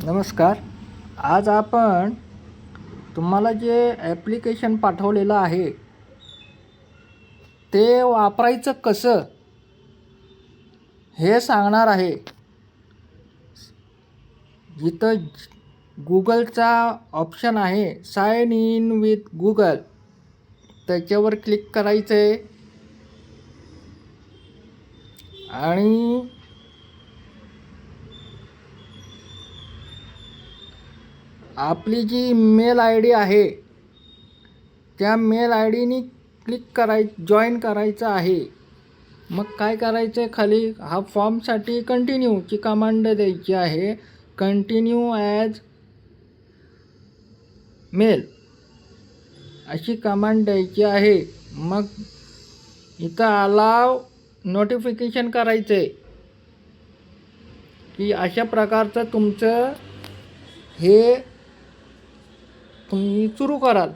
नमस्कार. आज आपण तुम्हाला जे ॲप्लिकेशन पाठवलेलं आहे ते वापरायचं कसं हे सांगणार आहे. जिथं गुगलचा ऑप्शन आहे साइन इन विथ गुगल, त्याच्यावर क्लिक करायचं आहे आणि आपली जी मेल आय डी आहे त्या मेल आय डीनी जॉईन करायचं आहे. मग काय करायचं आहे, खाली हा फॉर्मसाठी कंटिन्यूची कमांड द्यायची आहे. कंटिन्यू ॲज मेल अशी कमांड द्यायची आहे. मग इथं अलाव नोटिफिकेशन करायचं आहे की अशा प्रकारचं तुमचं हे तुम्ही सुरू कराल.